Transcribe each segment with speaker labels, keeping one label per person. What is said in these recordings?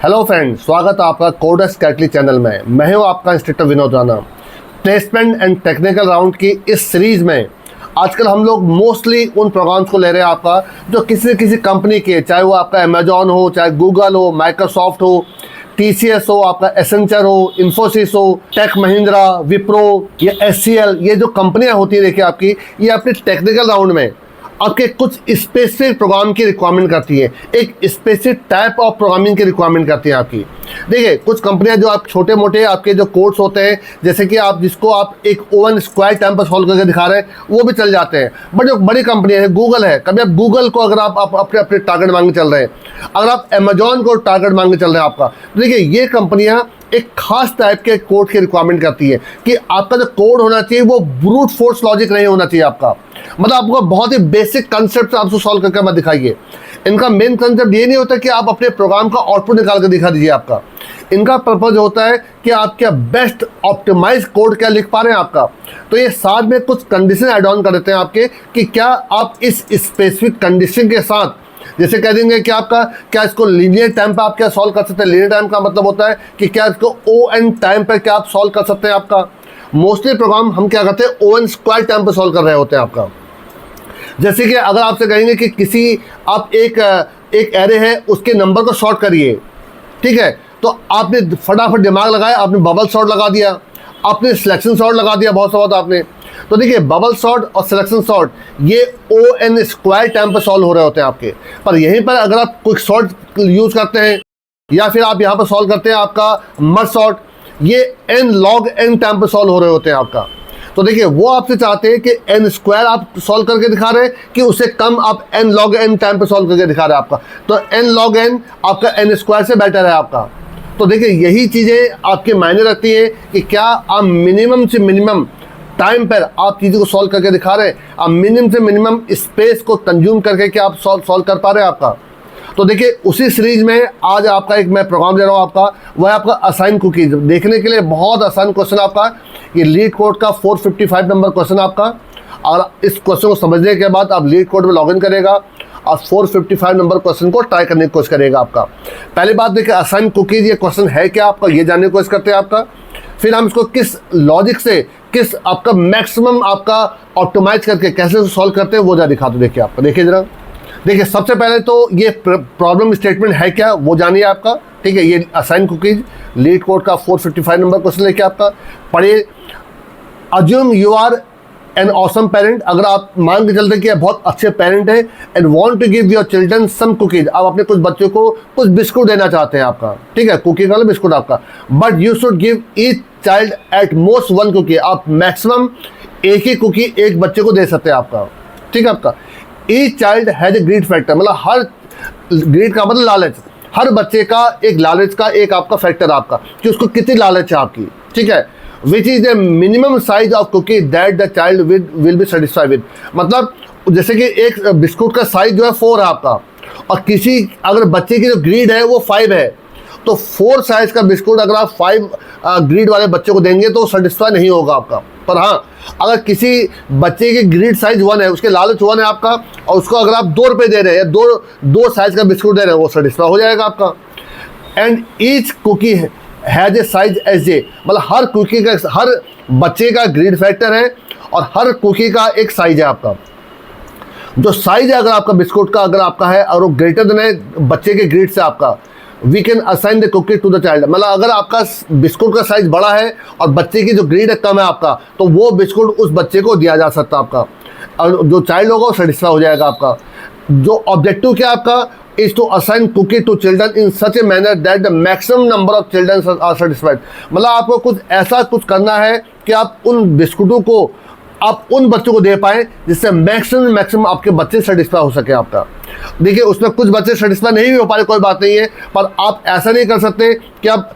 Speaker 1: Hello friends, स्वागत है आपका कोडर्स कैटली चैनल में। मैं हूं आपका instructor Vinod Rana. Placement and technical round की इस सीरीज़ में आजकल हम लोग मोस्टली उन प्रोग्राम्स को ले रहे हैं आपका जो किसी कंपनी के, चाहे वो आपका अमेजॉन हो, चाहे गूगल हो, माइक्रोसॉफ्ट हो, TCS हो, आपका एसेंचर हो, इन्फोसिस हो, टेक महिंद्रा, विप्रो या SCL, ये जो कंपनियां होती है देखिए आपकी, ये अपने टेक्निकल राउंड में आपके कुछ स्पेसिफिक प्रोग्राम की रिक्वायरमेंट करती है, एक स्पेसिफिक टाइप ऑफ प्रोग्रामिंग की रिक्वायरमेंट करती है आपकी। देखिए कुछ कंपनियां जो आप छोटे मोटे आपके जो कोड्स होते हैं, जैसे कि आप जिसको आप एक ओवन स्क्वायर टाइम पर सॉल्व करके दिखा रहे हैं, वो भी चल जाते हैं। बट जो बड़ी कंपनियां है, गूगल है, कभी आप गूगल को अगर आप अपने टारगेट मांग चल रहे हैं, अगर आप अमेजॉन को टारगेट मांग चल रहे हैं आपका, तो देखिए ये कंपनियां एक खास टाइप के कोड की रिक्वायरमेंट करती है कि आपका जो कोड होना चाहिए वो ब्रूट फोर्स लॉजिक नहीं होना चाहिए आपका। मतलब आपको बहुत ही बेसिक कंसेप्ट आपको सॉल्व करके मत दिखाइए। इनका मेन कंसेप्ट ये नहीं होता कि आप अपने प्रोग्राम का आउटपुट निकाल कर दिखा दीजिए आपका। इनका पर्पज होता है कि आप क्या बेस्ट ऑप्टिमाइज कोड क्या लिख पा रहे हैं आपका। तो ये साथ में कुछ कंडीशन ऐड ऑन कर देते हैं आपके कि क्या आप इस स्पेसिफिक कंडीशन के साथ, जैसे कह देंगे कि आपका क्या इसको लीनियर टाइम पे आप क्या सॉल्व कर सकते हैं। लीनियर टाइम का मतलब होता है कि क्या इसको ON टाइम पे क्या आप सॉल्व कर सकते हैं आपका। मोस्टली प्रोग्राम हम क्या करते हैं ON स्क्वायर टाइम पे सॉल्व कर रहे होते हैं आपका। जैसे कि अगर आपसे कहेंगे कि किसी आप एक एरे है उसके नंबर को शॉर्ट करिए, ठीक है, तो आपने फटाफट दिमाग लगाया, आपने बबल शॉर्ट लगा दिया, आपने सिलेक्शन शॉर्ट लगा दिया, बहुत सारा आपने। तो देखिए बबल शॉर्ट और सिलेक्शन शॉर्ट ये ON स्क्वायर टाइम पर सॉल्व हो रहे होते हैं आपके। पर यहीं पर अगर आप क्विक शॉर्ट यूज करते हैं या फिर आप यहाँ पर सॉल्व करते हैं आपका मर्ज शॉर्ट, ये n log n टाइम पर सॉल्व हो रहे होते हैं आपका। तो देखिए वो आपसे चाहते हैं कि n स्क्वायर आप सॉल्व करके दिखा रहे हैं कि उससे कम आप n log n टाइम पर सॉल्व करके दिखा रहे हैं आपका। तो n log n आपका n स्क्वायर से बेटर है आपका। तो देखिए यही चीज़ें आपके मायने रखती हैं कि क्या आप मिनिमम से मिनिमम टाइम पर आप चीज़ों को सॉल्व करके दिखा रहे हैं, आप मिनिमम से मिनिमम स्पेस को कंज्यूम करके क्या आप सॉल्व कर पा रहे हैं आपका। तो देखिए उसी सीरीज में आज आपका एक मैं प्रोग्राम दे रहा हूँ आपका, वह है आपका असाइन कुकीज। देखने के लिए बहुत आसान क्वेश्चन आपका, ये लीड कोड का 455 नंबर क्वेश्चन आपका। और इस क्वेश्चन को समझने के बाद आप लीड कोड में लॉगिन करेगा और 455 नंबर क्वेश्चन को ट्राई करने की कोशिश करेगा आपका। पहली बात देखिए असाइन कुकीज ये क्वेश्चन है क्या आपका, ये जानने की कोशिश करते हैं आपका। फिर हम इसको किस लॉजिक से किस आपका मैक्सिमम आपका ऑप्टिमाइज करके कैसे सॉल्व करते हैं वो जरा दिखा दो। देखिए आपका, देखिए जरा, देखिए सबसे पहले तो ये प्रॉब्लम स्टेटमेंट है क्या वो जानिए आपका, ठीक है। ये असाइन कुकीज लीड कोड का 455 नंबर क्वेश्चन लेके आपका पढ़िए। Assume you are an awesome parent, अगर आप मान के चलते कि बहुत अच्छे पेरेंट हैं and want to give your children some cookies, आप अपने कुछ बच्चों को कुछ बिस्कुट देना चाहते हैं आपका, ठीक है, कुकी वाला बिस्कुट आपका। But you should give each child at most 1 cookie, आप मैक्सिमम एक ही कुकी एक बच्चे को दे सकते हैं आपका, ठीक है आपका। Each child has a greed factor, मतलब हर ग्रीड का मतलब लालच, हर बच्चे का एक लालच का एक आपका फैक्टर आपका कि उसको कितनी लालच है आपकी, ठीक है। Which is the minimum size of cookie that the child will be satisfied with, मतलब जैसे कि एक बिस्कुट का साइज जो है 4 है आपका, और किसी अगर बच्चे की जो ग्रीड है वो 5 है, तो 4 साइज का बिस्कुट अगर आप 5 ग्रीड वाले बच्चे को देंगे तो सेटिस्फाई नहीं होगा आपका। पर हाँ, अगर किसी बच्चे की ग्रीड साइज 1 है, उसके लालच 1 है आपका, और उसको अगर आप 2 रुपये दे रहे हैं या दो साइज का बिस्कुट दे रहे हैं, वो सेटिस्फाई हो जाएगा आपका। And each cookie has a size SJ, मतलब हर कुकी का, हर बच्चे का ग्रीड फैक्टर है और हर कुकी का एक साइज है आपका। जो साइज है अगर आपका बिस्कुट का अगर आपका है और वो ग्रेटर देन है बच्चे के ग्रीड से आपका, we can assign the cookie to the child, मतलब अगर आपका बिस्कुट का साइज बड़ा है और बच्चे की जो ग्रेड है कम है आपका, तो वो बिस्कुट उस बच्चे को दिया जा सकता है आपका, और जो चाइल्ड होगा वो सेटिस्फाई हो जाएगा आपका। जो ऑब्जेक्टिव क्या आपका, is to assign cookie to children in such a manner that the maximum number of children are satisfied, मतलब आपको कुछ ऐसा कुछ करना है कि आप उन बिस्कुटों को आप उन बच्चों को दे पाएँ जिससे मैक्सिमम आपके बच्चे सेटिस्फाई हो सके आपका। देखिए उसमें कुछ बच्चे सेटिस्फाई नहीं भी हो पा रहे, कोई बात नहीं है, पर आप ऐसा नहीं कर सकते कि आप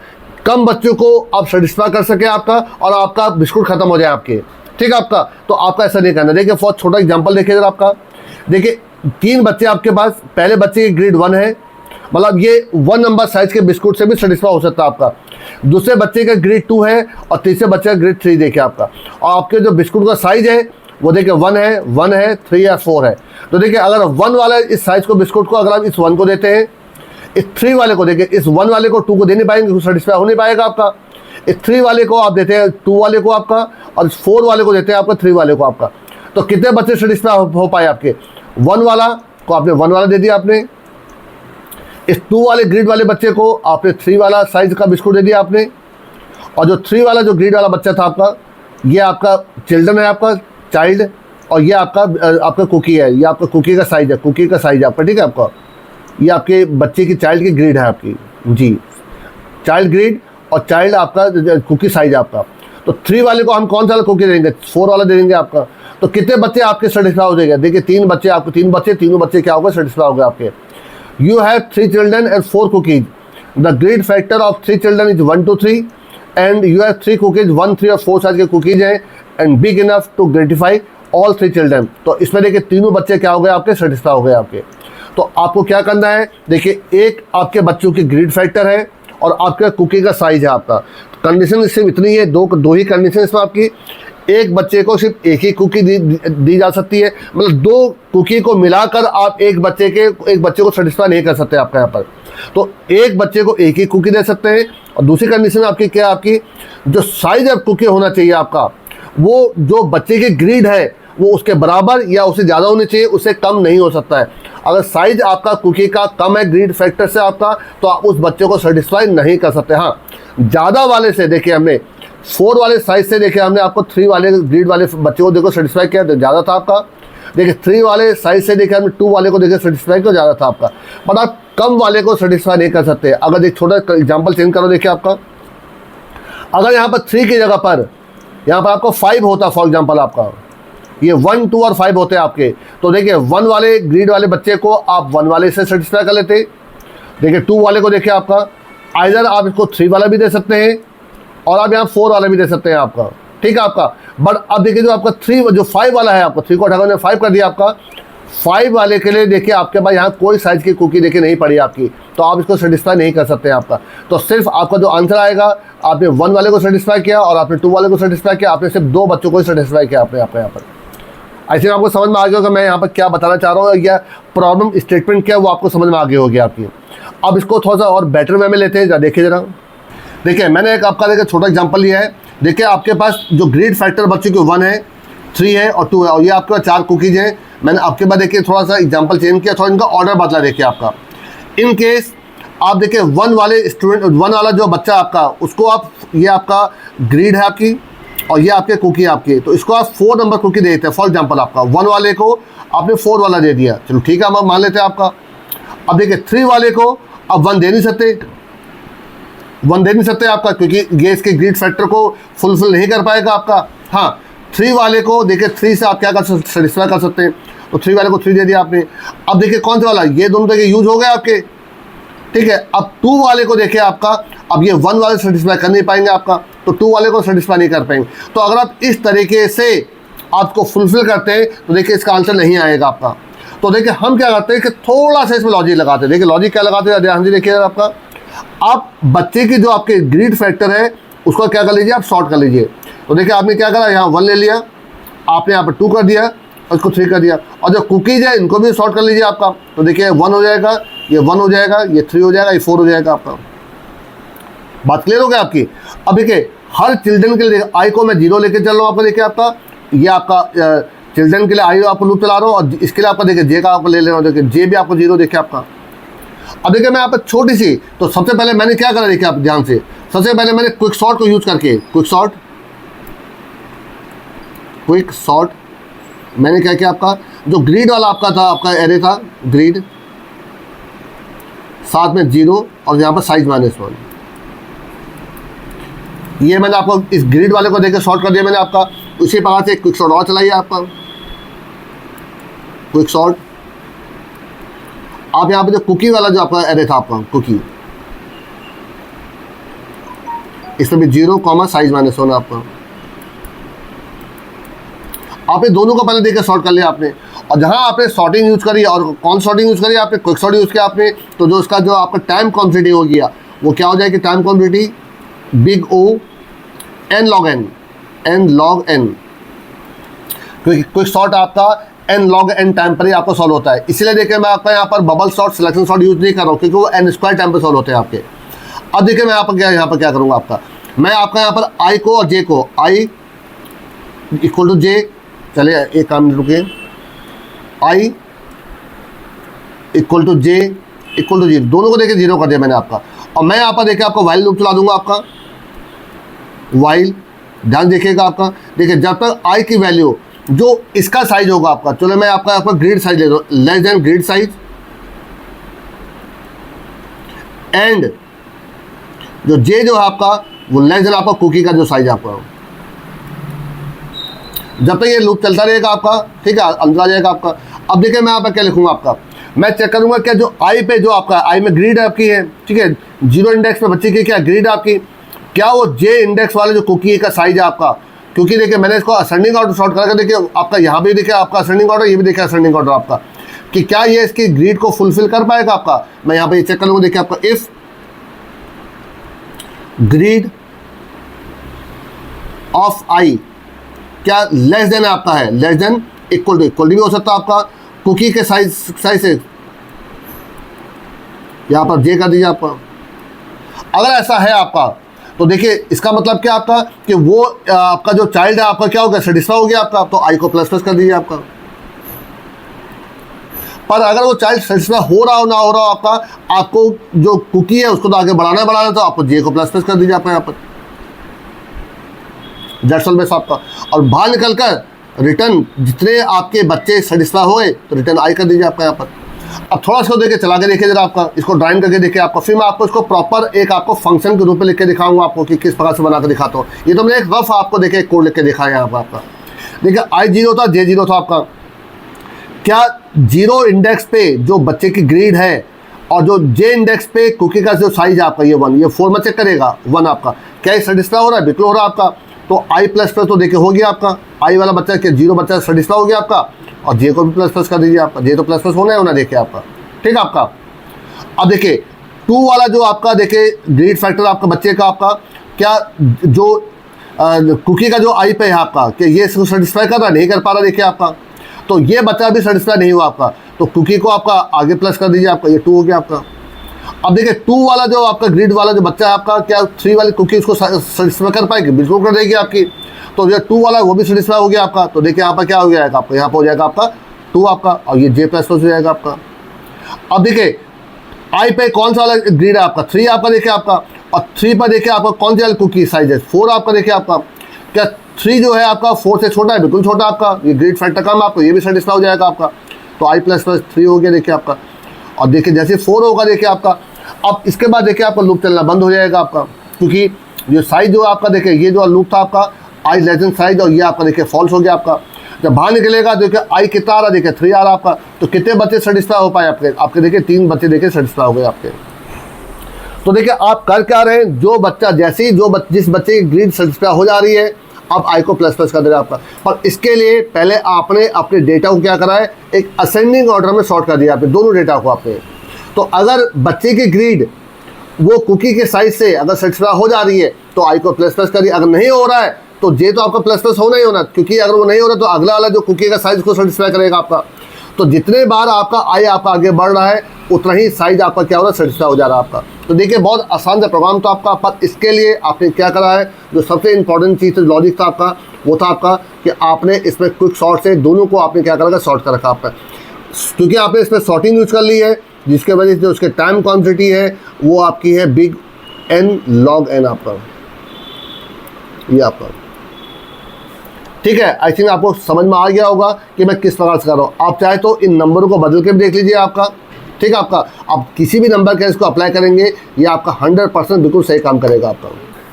Speaker 1: कम बच्चों को आप सेटिस्फाई कर सके आपका और आपका बिस्कुट खत्म हो जाए आपके, ठीक है आपका। तो आपका ऐसा नहीं करना। देखिए फॉर छोटा एग्जाम्पल देखिए जरा आपका, देखिए 3 बच्चे आपके पास, पहले बच्चे की ग्रेड 1 है, मतलब ये 1 नंबर साइज के बिस्कुट से भी सेटिस्फाई हो सकता है आपका। दूसरे बच्चे का ग्रेड 2 है और तीसरे बच्चे का ग्रेड 3 देखिए आपका, और आपके जो बिस्कुट का साइज है वो देखिए 1 है 3 या 4 है। तो देखिए अगर 1 वाला इस साइज को बिस्कुट को अगर आप इस 1 को देते हैं, इस 3 वाले को देखिए, इस 1 वाले को 2 को दे नहीं पाएंगे, सेटिस्फाई हो नहीं पाएगा आपका। इस 3 वाले को आप देते हैं 2 वाले को आपका, और इस 4 वाले को देते हैं आपका 3 वाले को आपका। तो कितने बच्चे सेटिस्फाई हो पाए आपके? 1 वाला को आपने 1 वाला दे दिया आपने, इस 2 वाले ग्रिड वाले बच्चे को आपने 3 वाला साइज का बिस्कुट दे दिया आपने, और जो 3 वाला जो ग्रिड वाला बच्चा था आपका, ये आपका चिल्ड्रन है, आपका चाइल्ड, और ये आपका कुकी है, ये आपका कुकी का साइज है, कुकी का साइज है आपका, ठीक है आपका। ये आपके बच्चे की चाइल्ड की ग्रिड है आपकी जी, चाइल्ड ग्रिड और चाइल्ड आपका कुकी साइज है आपका। तो 3 वाले को हम कौन सा कुकी देंगे? 4 वाला दे देंगे आपका। तो कितने बच्चे आपके सेटिस्फाई हो जाएंगे? देखिए 3 बच्चे आपको, 3 बच्चे, तीनों बच्चे क्या होगा? सेटिस्फाई हो गए आपके। You have 3 children and 4 cookies, the grid factor of 3 children is 1 to 3 and you have 3 cookies, 1, 3 और 4 साइज के कुकीज हैं, and big enough to gratify all 3 children. तो इसमें देखिए तीनों बच्चे क्या हो गए आपके? सेटिस्फाई हो गए आपके। तो आपको क्या करना है? देखिए एक आपके बच्चों की ग्रिड फैक्टर है और आपका कुकी का साइज है आपका। कंडीशन सिर्फ इतनी है, दो ही कंडीशन इसमें आपकी। एक बच्चे को सिर्फ एक ही कुकी दी जा सकती है, मतलब 2 कुकी को मिलाकर आप एक बच्चे को सेटिस्फाई नहीं कर सकते आपका यहाँ पर। तो एक बच्चे को एक ही कुकी दे सकते हैं, और दूसरी कंडीशन आपकी क्या? आपकी जो साइज ऑफ कुकी होना चाहिए आपका, वो जो बच्चे की ग्रिड है वो उसके बराबर या उससे ज़्यादा होनी चाहिए, उससे कम नहीं हो सकता है। अगर साइज आपका कुकी का कम है ग्रिड फैक्टर से आपका, तो आप उस बच्चे को सेटिस्फाई नहीं कर सकते। हाँ, ज़्यादा वाले से देखिए हमने 4 वाले साइज से देखिए हमने आपको 3 वाले ग्रिड वाले बच्चे को देखो सेटिस्फाई किया तो ज़्यादा था आपका। देखिए 3 वाले साइज से देखिए हमने 2 वाले को देखिए सेटिस्फाई किया ज़्यादा था आपका, पर आप कम वाले को सेटिस्फाई नहीं कर सकते। अगर एक छोटा एग्जाम्पल चेंज करो, देखिए आपका अगर यहाँ पर 3 की जगह पर यहाँ पर आपको 5 होता, फॉर एग्जाम्पल आपका ये 1, 2 और 5 होते हैं आपके, तो देखिए 1 वाले ग्रिड वाले बच्चे को आप 1 वाले से सेटिस्फाई कर लेते। देखिए 2 वाले को देखिए आपका आइदर आप इसको 3 वाला भी दे सकते हैं, और आप यहाँ 4 वाला भी दे सकते हैं आपका, ठीक है आपका। बट अब देखिए जो आपका 5 वाला है आपका, 3 को हटाकर 5 कर दिया आपका। 5 वाले के लिए देखिए आपके पास यहाँ कोई साइज की कुकी देखिए नहीं पड़ी आपकी, तो आप इसको सेटिस्फाई नहीं कर सकते आपका। तो सिर्फ आपका जो आंसर आएगा, आपने 1 वाले को सेटिस्फाई किया और आपने 2 वाले को सेटिस्फाई किया, आपने सिर्फ 2 बच्चों को ही सेटिस्फाई किया आपने यहाँ पर। ऐसे आपको समझ में आ गया होगा मैं यहाँ पर क्या बताना चाह रहा हूँ, या प्रॉब्लम स्टेटमेंट क्या है वो आपको समझ में आ गई होगी आपकी। अब इसको थोड़ा सा और बेटर वे में लेते हैं, देखिए जरा। देखिए मैंने एक आपका देखिए छोटा एग्जांपल लिया है। देखिए आपके पास जो ग्रिड फैक्टर बच्चों की 1 है, 3 है और 2 है, और ये आपके पास 4 कुकीज हैं। मैंने आपके पास देखिए थोड़ा सा एग्जांपल चेंज किया, थोड़ा इनका ऑर्डर बदला। देखिए आपका इन केस आप देखिए 1 वाले स्टूडेंट, 1 वाला जो बच्चा आपका, उसको आप, ये आपका ग्रिड है आपकी और ये आपके कुकी आपकी, तो इसको आप 4 नंबर कुकी दे देते हैं। फॉर एग्जांपल आपका 1 वाले को आपने 4 वाला दे दिया, चलो ठीक है, हम मान लेते हैं आपका। अब देखिए 3 वाले को अब 1 दे नहीं सकते, 1 दे नहीं सकते आपका, क्योंकि ये इसके ग्रिड फैक्टर को फुलफिल नहीं कर पाएगा आपका। हाँ, 3 वाले को देखिए 3 से आप क्या कर सेटिस्फाई कर सकते हैं, तो 3 वाले को 3 दे दिया आपने। अब देखिए कौन सा वाला, ये दोनों देखिए यूज हो गए आपके, ठीक है। अब 2 वाले को देखिए आपका, अब ये 1 वाले सेटिस्फाई कर नहीं पाएंगे आपका, तो 2 वाले को सेटिस्फाई नहीं कर पाएंगे। तो अगर आप इस तरीके से आपको फुलफिल करते हैं तो देखिए इसका आंसर नहीं आएगा आपका। तो देखिए हम क्या करते हैं कि थोड़ा सा इसमें लॉजिक लगाते हैं। देखिए लॉजिक क्या लगाते हैं, ध्यान से देखिए आपका, आप बच्चे की जो आपके ग्रिड फैक्टर है उसको क्या कर लीजिए, आप शॉर्ट कर लीजिए। तो देखिए आपने क्या करा, यहाँ 1 ले लिया आपने, यहाँ पर 2 कर दिया और इसको 3 कर दिया, और जो कुकीज है इनको भी शॉर्ट कर लीजिए आपका। तो देखिए 1 हो जाएगा, ये 1 हो जाएगा, ये 3 हो जाएगा, ये 4 हो जाएगा आपका। बात क्लियर हो गया आपकी। अब देखिए हर चिल्ड्रन के लिए आई को मैं 0 लेके चल रहा हूँ आपको। देखिए आपका ये आपका चिल्ड्रन के लिए आई आपको लूप चला रहा हूँ, और इसके लिए आपका देखिए जे का आपको ले ले रहा हूँ। देखिए जे भी आपको 0 देखिए आपका। अब देखिए मैं यहाँ पर छोटी सी, तो सबसे पहले मैंने क्या करा, देखिए आप ध्यान से, सबसे पहले मैंने क्विक सॉर्ट को यूज करके, क्विक सॉर्ट मैंने क्या किया, आपका जो ग्रिड वाला आपका था, आपका एरे था ग्रिड, साथ में 0 और यहाँ पर साइज -1, ये मैंने आपको इस ग्रिड वाले को देकर शॉर्ट कर दिया मैंने आपका। उसी प्रकार से क्विक सॉर्ट और चलाइए आपका, क्विक सॉर्ट। आप यहाँ पे जो कुकी वाला जो आपका एरे था आपका कुकी, इसमें भी 0, साइज -1 आपका। आपने दोनों को पहले देकर सॉर्ट कर लिया आपने, और जहां आपने सॉर्टिंग यूज करी, और कौन सॉर्टिंग यूज करी आपने, क्विक सॉर्ट यूज किया आपने, तो जो उसका जो आपका टाइम कॉम्प्लेक्सिटी हो गया वो क्या हो जाएगी, time complexity big O n log n, क्योंकि क्विक सॉर्ट आपका एन लॉग एन टाइम पर ही आपको सॉल्व होता है। इसलिए देखिए मैं आपका यहाँ पर bubble sort, selection sort use नहीं कर रहा हूँ क्योंकि वो एन स्क्वायर टाइम पर सॉल्व होते हैं आपके। अब देखिए मैं यहाँ पर क्या करूँगा आपका, मैं आपका यहाँ पर आई को और जे को, आई इक्वल टू जे, चलिए एक काम रुकिए, I equal to J equal to zero, दोनों को देखिए जीरो कर दिया मैंने आपका। और मैं यहाँ पर देखिए आपको वाइल लूप चला दूंगा आपका, वाइल, ध्यान देखिएगा आपका, देखिए जब तक आई की वैल्यू जो इसका साइज होगा आपका, चलो मैं आपका ग्रिड साइज ले दो, less than grid size and जो जे जो है आपका वो लेस देन आपका कुकी का जो साइज आपका, जब तक ये लूप चलता रहेगा आपका, ठीक है, अंदर आ जाएगा आपका। अब देखिए मैं यहाँ पर क्या लिखूंगा आपका, मैं चेक करूंगा क्या जो आई पे जो आपका आई में ग्रिड आपकी है, ठीक है, जीरो इंडेक्स पे बच्चे की क्या ग्रिड आपकी, क्या वो जे इंडेक्स वाले जो कुकी का साइज है आपका, क्योंकि देखिए मैंने इसको असेंडिंग ऑर्डर सॉर्ट करके देखिए आपका यहाँ भी देखिए आपका असेंडिंग ऑर्डर, ये भी देखिए असेंडिंग ऑर्डर आपका, कि क्या ये इसकी ग्रिड को फुलफिल कर पाएगा आपका। मैं यहाँ पे चेक करूँगा, देखिए आपका इफ ग्रिड ऑफ आई क्या लेस देन आपका है, लेस देन इक्वल टू भी हो सकता है आपका कुकी के साइज से, यहाँ पर जे कर दीजिए आपका। अगर ऐसा है आपका तो देखिए इसका मतलब क्या आपका कि वो आपका जो चाइल्ड है आपका क्या हो गया, सेटिस्फाई हो गया आपका, तो आई को प्लस प्लस कर दीजिए आपका। पर अगर वो चाइल्ड सेटिस्फाई हो रहा हो ना हो रहा हो आपका, आपको जो कुकी है उसको तो आगे बढ़ाना तो आपको जे को प्लस प्लस कर दीजिए आपका यहाँ पर, दैट्स ऑल बेस आपका। और बाहर निकल कर रिटर्न जितने आपके बच्चे सेटिस्फाई हुए तो रिटर्न आई कर दीजिए आपका यहाँ पर। अब थोड़ा सा देखिए चला के देखिए जरा आपका, इसको ड्राइंग करके देखिए आपका, फिर मैं आपको इसको प्रॉपर एक आपको फंक्शन के रूप में लिख के दिखाऊंगा आपको कि किस प्रकार से बना कर दिखाता हूँ। ये तो मैंने एक रफ आपको देखिए कोड लिख के दिखाया यहाँ पर आपका। देखिए आई जीरो था, जे जीरो था आपका, क्या जीरो इंडेक्स पे जो बच्चे की ग्रेड है और जो जे इंडेक्स पे कुकी का जो साइज है आपका ये 1, ये 4 में चेक करेगा 1 आपका, क्या ये सेटिस्फाई हो रहा है, बिल्कुल हो रहा है आपका। तो आई प्लस प्लस तो देखिए हो गया आपका, आई वाला बच्चा क्या जीरो बच्चा सेटिस्फाई हो गया आपका, और जे को भी प्लस प्लस कर दीजिए आपका, जे तो प्लस प्लस होना देखिए आपका, ठीक है आपका। अब देखिए 2 वाला जो आपका देखिए ग्रेड फैक्टर आपका बच्चे का आपका, क्या जो कुकी का जो आई पे है आपका, कि ये इसको सेटिस्फाई कर रहा नहीं कर पा रहा देखिए आपका, तो ये बच्चा भी सेटिस्फाई नहीं हुआ आपका, तो कुकी को आपका आगे प्लस कर दीजिए आपका, ये 2 हो गया आपका। अब देखिए 2 वाला जो आपका ग्रिड वाला जो बच्चा है आपका, क्या 3 वाली कुकी उसको सेटिस्फाई कर पाएगी, बिल्कुल कर देगी आपकी, तो जो 2 वाला वो भी सेटिस्फाई हो गया आपका। तो देखिए यहाँ पर क्या हो जाएगा आपका, यहाँ पर हो जाएगा आपका 2 आपका, और ये जे प्लस प्लस हो जाएगा आपका। अब देखिए आई पे कौन सा वाला ग्रिड है आपका, 3 आपका देखिए आपका, और 3 पर देखिए आपका कौन सी वाली कुकी साइज है, 4 आपका देखिए आपका, क्या 3 जो है आपका 4 से छोटा है, बिल्कुल छोटा आपका, ये ग्रिड फैक्टर कम आपको, ये भी सेटिस्फाई हो जाएगा आपका, तो आई प्लस प्लस 3 हो गया देखिए आपका। और देखिए जैसे 4 होगा देखिए आपका, अब इसके बाद देखिए आपका लूप चलना बंद हो जाएगा आपका, क्योंकि जो साइज जो आपका देखिए ये जो लूप था आपका आई लेस देन साइज, और ये आपका देखिए फॉल्स हो गया आपका। जब बाहर निकलेगा देखिए आई कितना आ रहा, देखिए 3 आ रहा आपका, तो कितने बच्चे सेटिस्फाई हो पाए आपके देखिए 3 बच्चे देखिए सेटिस्फाई हो गए आपके। तो देखिए आप कर क्या रहे हैं, जो बच्चा जैसे ही जिस बच्चे की ग्रेड सेटिस्फाई हो जा रही है, आप आई को प्लस प्लस कर दे रहे आपका। और इसके लिए पहले आपने अपने डेटा को क्या करा है, एक असेंडिंग ऑर्डर में सॉर्ट कर दिया आपने दोनों डेटा को आपने। तो अगर बच्चे की ग्रेड वो कुकी के साइज से अगर सेटिस्फाई हो जा रही है तो आई को प्लस प्लस करिए, अगर नहीं हो रहा है तो जे तो आपका प्लस प्लस होना ही होना, क्योंकि अगर वो नहीं हो रहा तो अगला वाला जो कुकी का साइज को सेटिस्फाई करेगा आपका। तो जितने बार आपका आई आपका आगे बढ़ रहा है उतना ही साइज आपका क्या हो रहा है, सेटिस्फाई हो जा रहा है आपका। तो देखिए बहुत आसान सा प्रोग्राम था आपका, पर इसके लिए आपने क्या करा है, जो सबसे इंपॉर्टेंट चीज़ लॉजिक था आपका वो था आपका कि आपने इसमें क्विक सॉर्ट से दोनों को आपने क्या करा, सॉर्ट कर रखा आपका, क्योंकि आपने इसमें सॉर्टिंग यूज कर ली है, जिसके वजह से उसके टाइम क्वांटिटी है वो आपकी है बिग एन लॉग एन आपका, ये आपका, ठीक है। आई थिंक आपको समझ में आ गया होगा कि मैं किस प्रकार से कर रहा हूँ। आप चाहे तो इन नंबरों को बदल के भी देख लीजिए आपका, ठीक है आपका। आप किसी भी नंबर के इसको अप्लाई करेंगे ये आपका 100% बिल्कुल सही काम करेगा आपका।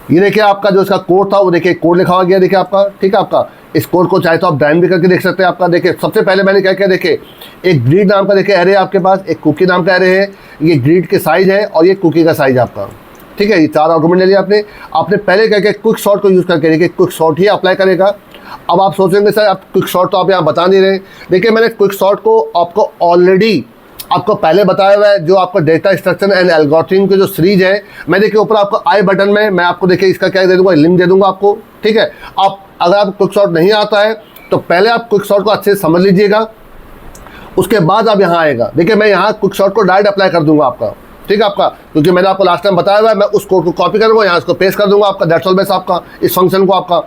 Speaker 1: ये देखिए आपका जो इसका कोड था वो देखिए कोड लिखा हुआ गया देखिए आपका, ठीक है आपका। इस कोड को चाहे तो आप ड्राइंग भी करके देख सकते हैं आपका। देखिए सबसे पहले मैंने क्या किया, देखिए एक ग्रीड नाम का देखिए एरे आपके पास, एक कुकी नाम का एरे है, ये ग्रीड के साइज है और ये कुकी का साइज आपका, ठीक है। ये 4 आर्गुमेंट ले लिया आपने पहले क्या किया, क्विक सॉर्ट को यूज़ करके देखिए क्विक सॉर्ट ही अप्लाई करेगा। अब आप सोचेंगे सर आप क्विक सॉर्ट तो आप यहाँ बता नहीं रहे, देखिए मैंने क्विक सॉर्ट को आपको ऑलरेडी आपको पहले बताया हुआ है, जो आपका डेटा स्ट्रक्चर एंड एल्गोरिथम के जो सीरीज है, मैं देखिए ऊपर आपको आई बटन में मैं आपको देखिए इसका क्या दे दूंगा, लिंक दे दूंगा आपको, ठीक है। आप अगर आप क्विक सॉर्ट नहीं आता है तो पहले आप क्विक सॉर्ट को अच्छे से समझ लीजिएगा, उसके बाद आप यहाँ आएगा, देखिए मैं यहाँ क्विक शॉर्ट को डायरेक्ट अप्लाई कर दूंगा आपका, ठीक है आपका, क्योंकि मैंने आपको लास्ट टाइम बताया हुआ है, मैं उस कोड को कॉपी करूँगा, यहाँ इसको पेस्ट कर दूंगा आपका, दैट्स ऑल बेस आपका इस फंक्शन को आपका।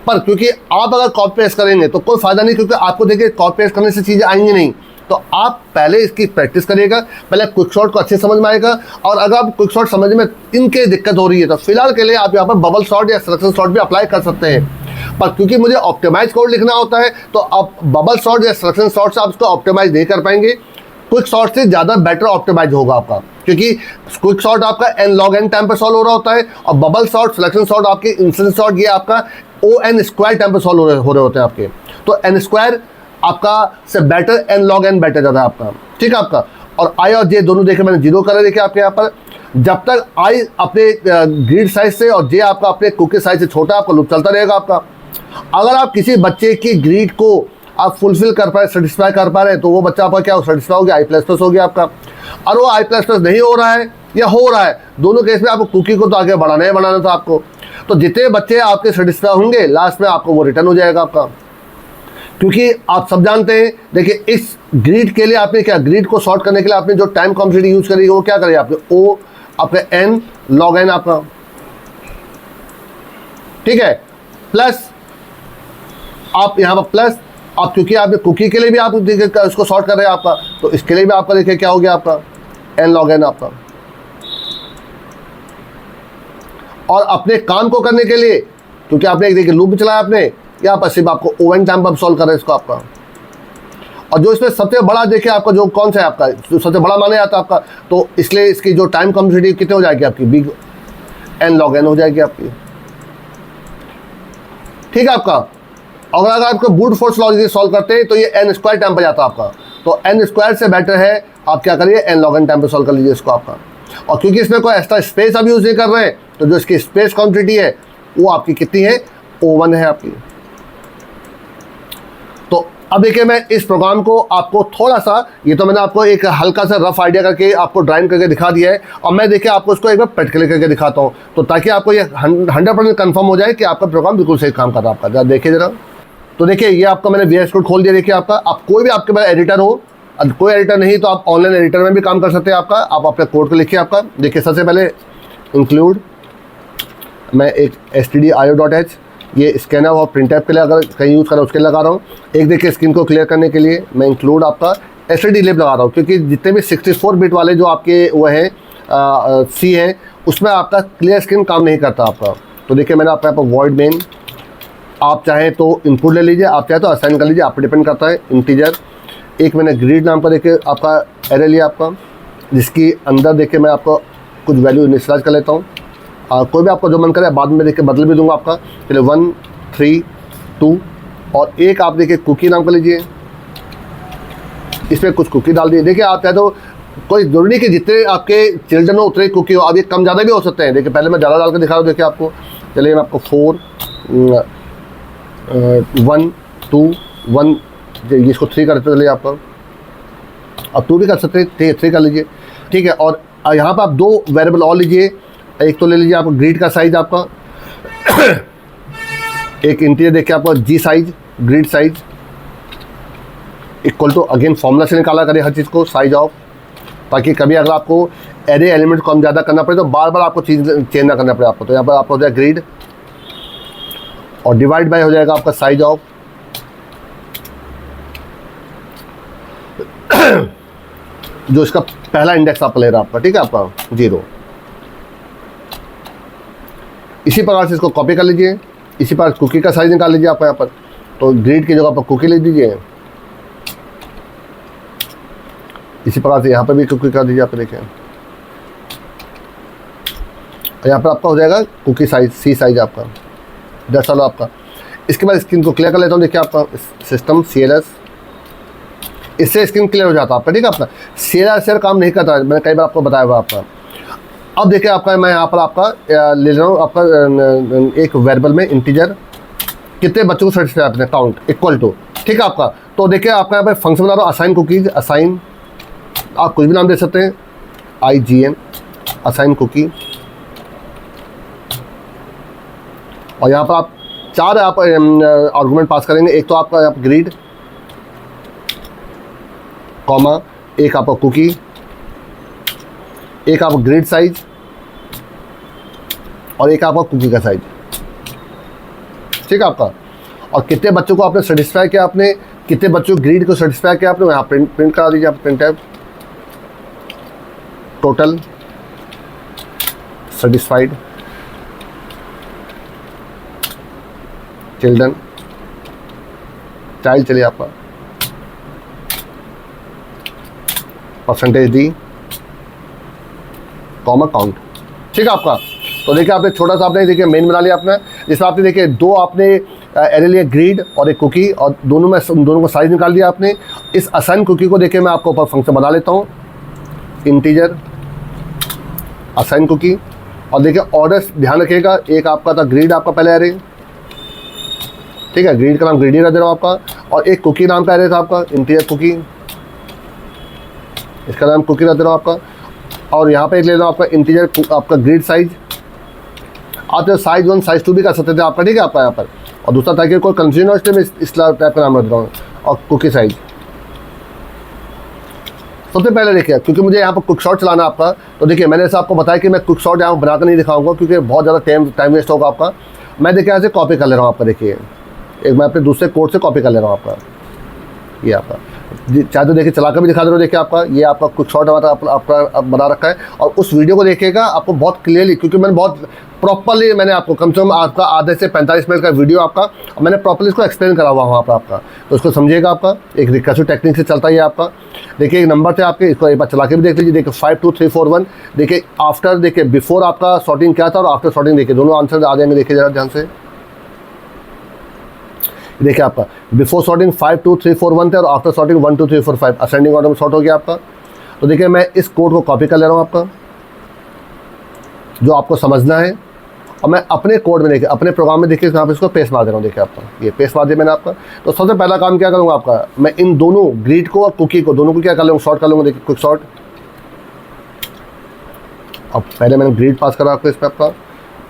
Speaker 1: पर क्योंकि आप अगर कॉपी पेस्ट करेंगे तो कोई फायदा नहीं, क्योंकि आपको देखिए कॉपी पेस्ट करने से चीज़ें आएंगी नहीं, तो आप पहले इसकी प्रैक्टिस करिएगा, पहले क्विक शॉर्ट को अच्छे समझ में आएगा। और अगर आप क्विक शॉर्ट समझ में इनके दिक्कत हो रही है तो फिलहाल के लिए आप यहाँ पर बबल शॉर्ट या सिलेक्शन शॉर्ट भी अप्लाई कर सकते हैं, पर क्योंकि मुझे ऑप्टिमाइज कोड लिखना होता है तो आप बबल शॉर्ट या सिलेक्शन शॉर्ट से आप इसको ऑप्टिमाइज नहीं कर पाएंगे। क्विक शॉर्ट से ज़्यादा बेटर ऑप्टिमाइज होगा आपका, क्योंकि क्विक शॉर्ट आपका n log n टाइम पर सॉल्व हो रहा होता है, और बबल शॉर्ट सिलेक्शन शॉर्ट आपके इंस्टेंस शॉर्ट ये आपका O(n) स्क्वायर टाइम पर सॉल्व हो रहे होते हैं आपके, तो n स्क्वायर आपका से better n log n better ज़्यादा आपका, ठीक है आपका। और i और j दोनों देखे मैंने जीरो करे, देखिए आपके यहाँ पर जब तक i अपने ग्रिड साइज से और j आपका अपने कुकी साइज से छोटा, आपका लूप चलता रहेगा आपका। अगर आप किसी बच्चे की ग्रिड को आप फुलफिल कर पाए, सेटिस्फाई कर पा रहे हैं, तो वो बच्चा आपका क्या सेटिस्फाई हो गया, i++ हो गया आपका। और वो i++ नहीं हो रहा है या हो रहा है, दोनों केस में आपको कुकी को तो आगे बढ़ाना ही बढ़ाना था आपको। तो जितने बच्चे आपके सेटिस्फाई होंगे लास्ट में आपको वो रिटर्न हो जाएगा आपका, क्योंकि आप सब जानते हैं। देखिए इस ग्रिड के लिए आपने क्या, ग्रिड को सॉर्ट करने के लिए आपने जो टाइम कॉम्प्लेक्सिटी यूज करी वो क्या करें आपने, ओ आपका n log n आपका, ठीक है, प्लस आप यहाँ पर प्लस आप, क्योंकि आपने कुकी के लिए भी आप इसको सॉर्ट कर रहे हैं आपका, तो इसके लिए भी आपका देखिए क्या हो गया आपका n log n आपका। और अपने काम को करने के लिए, क्योंकि आपने एक देखिए लूप भी चलाया आपने, यहाँ पर सिर्फ आपको O(n) टाइम पर सॉल्व कर रहे हैं इसको आपका। और जो इसमें सबसे बड़ा देखिए आपका जो कौन सा है आपका, जो सबसे बड़ा माना जाता है आपका, तो इसलिए इसकी जो टाइम कॉम्प्लेक्सिटी कितने हो जाएगी आपकी, बिग n log n हो जाएगी आपकी, ठीक है आपका। और अगर आपको ब्रूट फोर्स लॉजिक सॉल्व करते हैं तो ये n स्क्वायर टाइम पर जाता है आपका, तो n स्क्वायर से बेटर है आप क्या करिए, n log n टाइम पर सॉल्व कर लीजिए इसको आपका। और क्योंकि इसमें कोई एक्स्ट्रा स्पेस अब यूज नहीं कर रहे हैं, तो जो इसकी स्पेस क्वांटिटी है वो आपकी कितनी है, O(1) है आपकी। तो अब देखिए मैं इस प्रोग्राम को आपको थोड़ा सा, ये तो मैंने आपको एक हल्का सा रफ आइडिया करके आपको ड्राइंग करके दिखा दिया है, और मैं देखिए आपको इसको एक बार प्रैक्टिकली करके दिखाता हूँ, तो ताकि आपको ये 100% कंफर्म हो जाए कि आपका प्रोग्राम बिल्कुल सही काम कर रहा है आपका। जरा देखिए जरा, तो देखिए ये आपका मैंने VS कोड खोल दिया। देखिए आपका, आप कोई भी आपके पास एडिटर हो, कोई एडिटर नहीं तो आप ऑनलाइन एडिटर में भी काम कर सकते हैं आपका। आप अपने कोड को लिखिए आपका, देखिए सबसे पहले इंक्लूड, मैं एक stdio.h ये स्कैनर और प्रिंटअप के लिए अगर कहीं यूज़ कर रहा हूँ उसके लिए लगा रहा हूँ। एक देखिए स्क्रीन को क्लियर करने के लिए मैं इंक्लूड आपका stdlib लगा रहा हूँ, क्योंकि जितने भी 64 बिट वाले जो आपके वो हैं सी हैं, उसमें आपका क्लियर स्क्रीन काम नहीं करता आपका। तो देखिए मैंने आपका यहाँ पर वॉइड मेन, आप चाहें तो इनपुट ले लीजिए, आप चाहें तो असाइन कर लीजिए, आप पर डिपेंड करता है। इंटीजर एक मैंने ग्रिड नाम का देखिए आपका एरे लिया आपका, जिसकी अंदर देखिए मैं आपको कुछ वैल्यू इनिशियलाइज कर लेता हूँ। कोई भी आपको जो मन करे बाद में देखिए बदल भी दूंगा आपका। चलिए 1 3 2 और एक आप देखिए कुकी नाम का लीजिए, इसमें कुछ कुकी डाल दिए। देखिए आप चाहे तो कोई जरूरी नहीं कि जितने आपके चिल्ड्रन हो उतने कुकी हो, अब ये कम ज़्यादा भी हो सकते हैं। देखिए पहले मैं ज़्यादा डाल के दिखा रहा हूँ, देखिए आपको। चलिए मैं आपको 4 1 2 1 इसको 3 करते चलिए आपका, अब 2 भी कर सकते हैं, 3 कर लीजिए, ठीक है। और यहाँ पर आप 2 वेरिएबल और लीजिए, एक तो ले लीजिए आप ग्रिड का साइज आपका एक इंटीरियर देखिए आपका G size, grid size equal to again formula से निकाला करें हर चीज़ को, साइज ऑफ, ताकि कभी अगर आपको एरे एलिमेंट कम ज़्यादा करना पड़े तो बार बार आपको चीज़ चेंज ना करना पड़े आपको। तो यहाँ पर आपको हो जाएगा ग्रिड और डिवाइड बाय हो जाएगा आपका साइज ऑफ जो इसका पहला इंडेक्स आपका ले रहा है आपका, ठीक है आपका 0। इसी प्रकार से इसको कॉपी कर लीजिए, इसी प्रकार कुकी का साइज निकाल लीजिए आपका यहाँ पर। तो ग्रिड की जगह पर कुकी ले दीजिए, इसी प्रकार से यहाँ पर भी कुकी कर दीजिए आप, देखिए यहाँ पर आपका हो जाएगा कुकी साइज सी साइज आपका, दैट्स ऑल आपका। इसके बाद स्क्रीन को क्लियर कर लेता हूँ। देखिए आपका सिस्टम CLS, इससे स्क्रीन क्लियर हो जाता है आपका, ठीक है। अपना CLS काम नहीं करता, मैंने कई बार आपको बताया हुआ आपका। अब देखिए आपका मैं यहाँ पर आपका ले रहा हूँ आपका एक वेरिएबल में इंटीजर, कितने बच्चों को सेटिस्फाई आपने काउंट इक्वल टू, ठीक है आपका। तो देखिए आपका यहाँ पर फंक्शन बना रहा हूँ असाइन कुकीज, असाइन आप कुछ भी नाम दे सकते हैं, IGN असाइन कुकी। और यहाँ पर आप 4 आप आर्गुमेंट पास करेंगे। एक तो आपका यहाँ पर ग्रिड, कॉमा, एक आपका कुकी, एक आपका ग्रिड साइज और एक आपका कुकी का साइज। ठीक है आपका। और कितने बच्चों को आपने सेटिस्फाई किया, आपने कितने बच्चों ग्रीड को सेटिस्फाई किया आपने, यहाँ प्रिंट करा दीजिए आप, print tab, total satisfied children, child चलिए आपका, परसेंटेज दी, कॉमा काउंट। ठीक है आपका। तो देखिए आपने छोटा सा आपने देखिए मेन बना लिया आपने, जिसमें आपने देखिए दो आपने एरे लिए ग्रीड और एक कुकी, और दोनों को साइज निकाल दिया आपने। इस असाइन कुकी को देखिए मैं आपको ऊपर फंक्शन बना लेता हूँ, इंटीजर असाइन कुकी। और देखिए ऑर्डर ध्यान रखिएगा, एक आपका था ग्रीड आपका पहले एरे, ठीक है, ग्रीड का नाम ग्रीडी रख दे रहा हूँ आपका, और एक कुकी नाम का एरे था आपका, इंटीजर कुकी, इसका नाम कुकी रख दे रहा हूँ आपका। और यहाँ पे एक ले रहा हूँ आपका इंटीजर आपका ग्रिड साइज, आप जो साइज 1 साइज 2 भी कर सकते थे आपका, ठीक है आपका यहाँ पर। और दूसरा ताकि कोई कंफ्यूजन हो इसलिए मैं इस टाइप का नाम रख रहा हूँ। और कुकी साइज सबसे पहले देखिए, क्योंकि मुझे यहाँ पर क्विक शॉट चलाना आपका, तो देखिए मैंने ऐसा आपको बताया कि मैं क्विक शॉट यहाँ बनाकर नहीं दिखाऊंगा क्योंकि बहुत ज़्यादा टाइम वेस्ट होगा आपका। मैं देखिए यहाँ से कॉपी कर ले रहा हूँ आपका, देखिए एक मैं अपने दूसरे कोड से कॉपी कर ले रहा हूँ आपका, ये आपका चाहे तो देखिए चला कर भी दिखा दे रहा हूँ। देखिए आपका ये आपका क्विक शॉट आपका बना रखा है, और उस वीडियो को देखिएगा आपको बहुत क्लियरली, क्योंकि मैंने बहुत प्रॉपरली मैंने आपको कम से कम आपका आधे से 45 मिनट का वीडियो आपका, और मैंने प्रॉपरली इसको एक्सप्लेन करा हुआ वहाँ पर आपका, तो उसको समझिएगा आपका। एक रिकर्सिव टेक्निक से चलता है आपका। देखिए एक नंबर थे आपके, इसको एक बार चला के भी देख लीजिए। देखिए 5 2 3 4 1, देखिए आफ्टर, देखिए बिफोर आपका सॉर्टिंग क्या था और आफ्टर सॉर्टिंग देखिए दोनों आंसर आ जाएंगे। देखिए जरा ध्यान से देखिए आपका बिफोर सॉर्टिंग 5 2 3 4 1 थे, और आफ्टर सॉर्टिंग 1 2 3 4 5 असेंडिंग ऑर्डर में सॉर्ट हो गया आपका। तो देखिए मैं इस कोड को कॉपी कर ले रहा हूँ आपका, जो आपको समझना है, और मैं अपने कोड में देखिए अपने प्रोग्राम में देखिए यहाँ पे इसको पेस्ट मार दे रहा हूँ। देखिए आपका ये पेस्ट मार दिया मैंने आपका। तो सबसे पहला काम क्या करूँगा आपका, मैं इन दोनों ग्रीड को और कुकी को दोनों को क्या कर लूँगा, शॉर्ट कर लूँगा। देखिए क्विक शॉर्ट, अब पहले मैंने ग्रीड पास करा आपको, इस पर आपका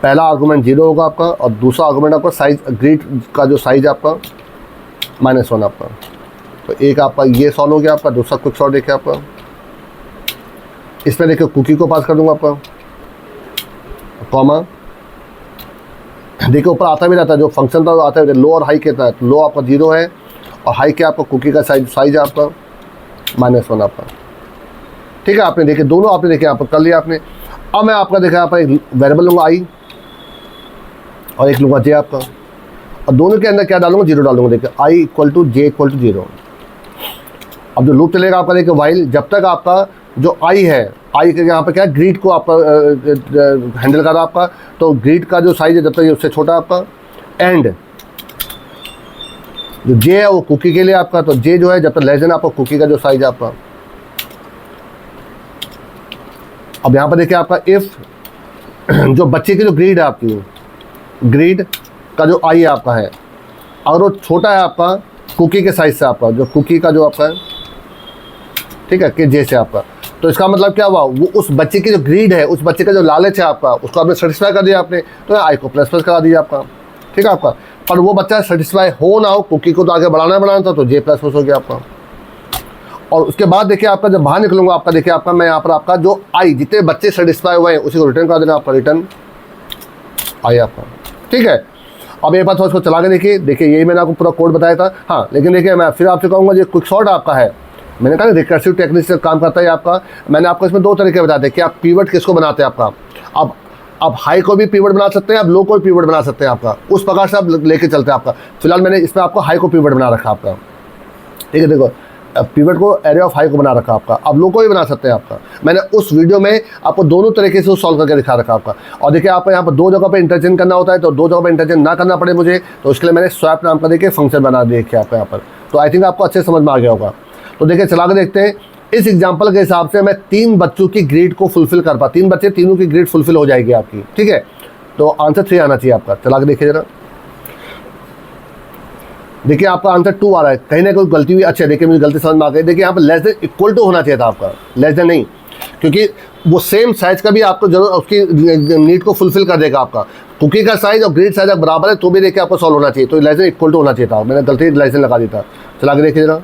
Speaker 1: पहला आर्गूमेंट 0 होगा आपका, और दूसरा आर्गूमेंट आपका साइज ग्रीड का जो साइज आपका -1 आपका। तो एक आपका ये सॉल्व हो गया आपका। दूसरा क्विक शॉट देखिए आपका, इसमें देखिए कुकी को पास कर दूंगा आपका, कॉमा, देखिए ऊपर आता भी रहता है जो फंक्शन था, आता है लो और हाई के तहत। लो आपका 0 है और हाई क्या आपका कुकी का साइज है आपका -1 आपका। ठीक है, आपने देखिए दोनों आपने देखे यहाँ पर कर लिया आपने। अब मैं आपका देखा यहाँ पर एक वेरिएबल लूँगा आई, और एक लूँगा जे आपका, और दोनों के अंदर क्या डालूंगा, 0 डालूंगा। देखिए I equal to J equal to 0। अब जो लूप चलेगा आपका देखिए वाइल, जब तक आपका जो आई है, आई के यहाँ पर क्या ग्रीड को आपका हैंडल कर रहा आपका, तो ग्रीड का जो साइज है जब तक ये उससे छोटा आपका, एंड जो जे है वो कुकी के लिए आपका, तो जे जो है जब तक लेस देन आपका कुकी का जो साइज है आपका। अब यहाँ पर देखिए आपका इफ जो बच्चे की जो ग्रीड है आपकी, ग्रीड का जो आई आपका है, और वो छोटा है आपका कुकी के साइज से आपका, जो कुकी का जो आपका है, ठीक है, कि जे से आपका, तो इसका मतलब क्या हुआ, वो उस बच्चे की जो ग्रीड है, उस बच्चे का जो लालच है आपका, उसको आपने सेटिस्फाई कर दिया आपने, तो आई को ++ करा दिया आपका। ठीक है आपका, पर वो बच्चा सेटिस्फाई हो ना हो, कुकी को तो आगे बढ़ाना था, तो जे ++ हो गया आपका। और उसके बाद देखिए आपका जब बाहर निकलूंगा आपका, देखिए आपका मैं यहाँ पर आपका जो आई जितने बच्चे सेटिस्फाई हुए हैं उसी को रिटर्न कर देना आपका, रिटर्न आई आपका। ठीक है, अब एक बात उसको चला के देखिए, यही मैंने आपको पूरा कोड बताया था। हाँ, लेकिन देखिए मैं फिर आपसे कहूँगा जो क्विक शॉट आपका है, मैंने कहा रिकर्सिव टेक्निक से काम करता है आपका। मैंने आपको इसमें 2 तरीके बताए थे कि आप पीवट किसको बनाते हैं आपका। अब हाई को भी पीवट बना सकते हैं, आप लो को भी पीवट बना सकते हैं आपका, उस प्रकार से आप लेके चलते हैं आपका। फिलहाल मैंने इसमें आपको हाई को पीवट बना रखा आपका। ठीक है, देखो पीवट को एरे ऑफ हाई को बना रखा आपका, अब लो को भी बना सकते हैं आपका। मैंने उस वीडियो में आपको दोनों तरीके से सॉल्व करके दिखा रखा आपका। और देखिए आपको यहाँ पर 2 जगह पर इंटरचेंज करना होता है, तो 2 जगह पर इंटरचेंज ना करना पड़े मुझे, तो उसके लिए मैंने स्वैप नाम का देखिए फंक्शन बना दिया आपको यहाँ पर। तो आई थिंक आपको अच्छे समझ में आ गया होगा। तो देखिए चला के देखते हैं। इस एग्जाम्पल के हिसाब से मैं 3 बच्चों की ग्रेड को फुलफिल कर पा, 3 बच्चे, तीनों की ग्रेड फुलफिल हो जाएगी आपकी। ठीक है, तो आंसर 3 आना चाहिए आपका। चला के देखिए जरा, देखिए आपका आंसर 2 आ रहा है, कहीं ना कोई गलती हुई। अच्छा देखिए मुझे गलती समझ में आ गई। देखिए यहाँ पर लेस देन इक्वल टू होना चाहिए था आपका, लेस देन नहीं, क्योंकि वो सेम साइज का भी आपको जरूर उसकी नीड को फुलफिल कर देगा आपका। कुकी का साइज और ग्रेड साइज बराबर है तो भी देखिए आपको सॉल्व होना चाहिए, तो लेस देन इक्वल टू होना चाहिए था। मैंने गलती लेस देन लगा दी था। चला के देखिए जरा,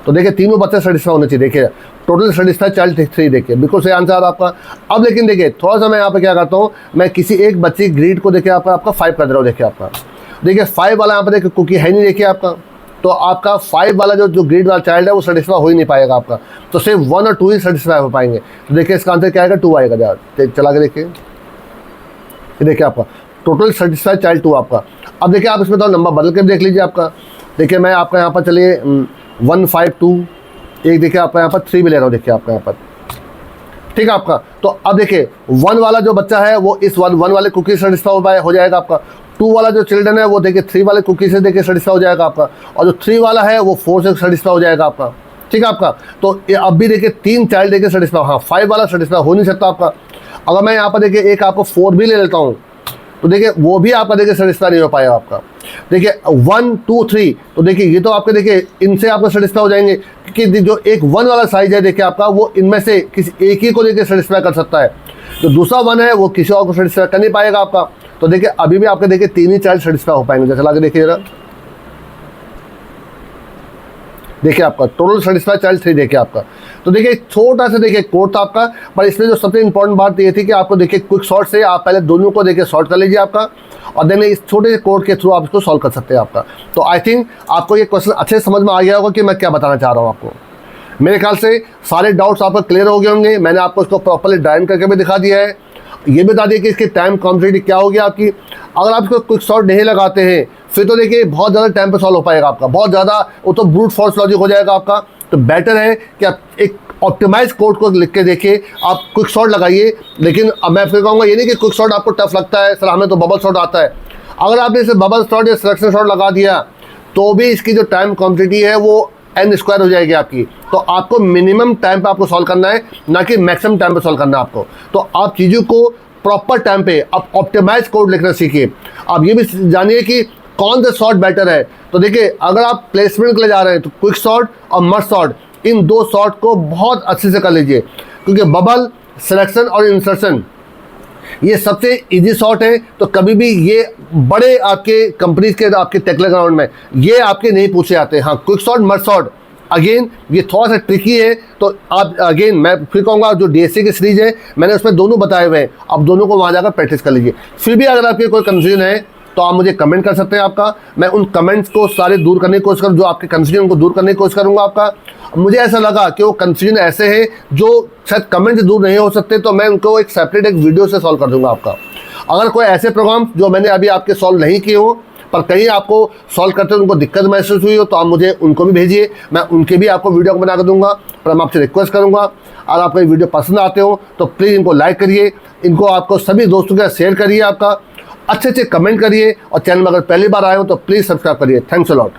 Speaker 1: तो देखिए तीनों बच्चे सेटिस्फाई होने चाहिए। देखिए टोटल सेटिस्फाई चाइल्ड 3, देखिए बिल्कुल सही आंसर आपका। अब लेकिन देखिए थोड़ा सा मैं यहाँ पे क्या करता हूँ, मैं किसी एक बच्चे की ग्रेड को देखिए आपका 5 कर दे रहा हूँ। देखिए आपका देखिए 5 वाला यहाँ पर देखिए कुकी है नहीं, देखिए आपका, तो आपका 5 वाला जो ग्रेड वाला चाइल्ड है वो सेटिस्फाई हो ही नहीं पाएगा आपका, तो सिर्फ 1 और 2 ही सेटिस्फाई हो पाएंगे। तो देखिए इसका आंसर क्या आएगा, 2 आएगा। चला के देखिए आपका टोटल सेटिस्फाइड चाइल्ड 2 आपका। अब देखिए आप इसमें तो नंबर बदल के देख लीजिए आपका। देखिए मैं आपका यहाँ पर चलिए 1 5 2 एक देखिए आपका यहाँ पर 3 भी ले रहा हूँ। देखिए आपका यहाँ पर ठीक है आपका। तो अब देखिए 1 वाला जो बच्चा है वो इस 1 वाले कुकी से सेटिस्फाई हो जाएगा आपका। 2 वाला जो चिल्ड्रन है वो देखिए 3 वाले कुकी से देखिए सेटिस्फाई हो जाएगा आपका, और जो 3 वाला है वो 4 से सेटिस्फाई हो जाएगा आपका। ठीक है आपका। तो ये अब भी देखिए 3 चाइल्ड देखिए सेटिस्फाई, हाँ 5 वाला सेटिस्फाई हो नहीं सकता आपका। अगर मैं यहाँ पर देखिए एक आपको 4 भी ले लेता हूँ तो देखिए वो भी आपका देखिए सेटिस्फाई नहीं हो पाएगा आपका। देखिए 1 2 3 तो देखिए ये तो आपके देखिए इनसे आपको सेटिस्फाई हो जाएंगे, क्योंकि जो एक 1 वाला साइज है देखिए आपका वो इनमें से किसी एक ही को देखिए सेटिस्फाई कर सकता है। जो दूसरा 1 है वो किसी और को सेटिस्फाई कर नहीं पाएगा आपका। तो देखिए अभी भी आपके देखिए 3 ही चाइल्ड सेटिस्फाई हो पाएंगे। जैसे लाके देखिए जरा, देखिए आपका टोटल सेटिस्फाइड चाइल्ड 3 देखिए आपका। तो देखिए छोटा सा देखिए कोड था आपका, पर इसमें जो सबसे इंपॉर्टेंट बात ये थी कि आपको देखिए क्विक शॉर्ट से आप पहले दोनों को देखिए सॉर्ट कर लीजिए आपका, और देन इस छोटे से कोड के थ्रू आप इसको सॉल्व कर सकते हैं आपका। तो आई थिंक आपको ये क्वेश्चन अच्छे से समझ में आ गया होगा कि मैं क्या बताना चाह रहा हूँ आपको। मेरे ख्याल से सारे डाउट्स आपको क्लियर हो गए होंगे। मैंने आपको इसको प्रॉपर्ली ड्राइव करके भी दिखा दिया है। ये भी बता दिया कि इसकी टाइम कॉम्प्लेक्सिटी क्या होगी आपकी। अगर आप इसको क्विक शॉर्ट नहीं लगाते हैं फिर तो देखिए बहुत ज़्यादा टाइम पे सॉल्व हो पाएगा आपका, बहुत ज़्यादा वो तो ब्रूट फोर्स लॉजिक हो जाएगा आपका। तो बेटर है कि आप एक ऑप्टिमाइज कोड को लिख के देखिए, आप क्विक शॉर्ट लगाइए। लेकिन अब मैं फिर कहूँगा ये नहीं कि क्विक शॉर्ट आपको टफ लगता है, सर हमें तो बबल शॉट आता है। अगर आपने इसे बबल शॉट या सिलेक्शन शॉट लगा दिया तो भी इसकी जो टाइम कॉम्प्लेक्सिटी है वो n² हो जाएगी आपकी। तो आपको मिनिमम टाइम पे आपको सॉल्व करना है, ना कि मैक्सिमम टाइम पे सॉल्व करना है आपको। तो आप चीज़ों को प्रॉपर टाइम पे आप ऑप्टिमाइज कोड लिखना सीखिए। आप ये भी जानिए कि कौन सा शॉट बेटर है। तो देखिए अगर आप प्लेसमेंट के लिए जा रहे हैं तो क्विक शॉट और मस्ट शॉट, इन 2 शॉट को बहुत अच्छे से कर लीजिए, क्योंकि बबल, सिलेक्शन और इंसर्शन ये सबसे इजी शॉट है। तो कभी भी ये बड़े आपके कंपनीज के आपके टेक्निकल ग्राउंड में ये आपके नहीं पूछे जाते। हाँ quick shot, must shot again ये थोड़ा सा ट्रिकी है। तो आप अगेन मैं फिर कहूँगा जो DSC की सीरीज है मैंने उसमें दोनों बताए हुए हैं, आप दोनों को वहाँ जाकर प्रैक्टिस कर लीजिए। फिर भी अगर आपके कोई कंफ्यूजन है तो आप मुझे कमेंट कर सकते हैं आपका, मैं उन कमेंट्स को सारे दूर करने की कोशिश करूँ, जो आपके कंफ्यूजन को दूर करने की कोशिश करूँगा आपका। मुझे ऐसा लगा कि वो कंफ्यूजन ऐसे हैं जो शायद कमेंट से दूर नहीं हो सकते, तो मैं उनको एक सेपरेट एक वीडियो से सॉल्व कर दूँगा आपका। अगर कोई ऐसे प्रोग्राम जो मैंने अभी आपके सॉल्व नहीं किए हो पर कहीं आपको सॉल्व करते हुए उनको दिक्कत महसूस हुई हो तो आप मुझे उनको भी भेजिए, मैं उनके भी आपको वीडियो बना कर दूंगा। पर मैं आपसे रिक्वेस्ट करूंगा अगर आपको ये वीडियो पसंद आते हो तो प्लीज़ इनको लाइक करिए, इनको आपको सभी दोस्तों के साथ शेयर करिए, आपका अच्छे कमेंट करिए, और चैनल में अगर पहली बार आए हो तो प्लीज़ सब्सक्राइब करिए। Thanks a lot.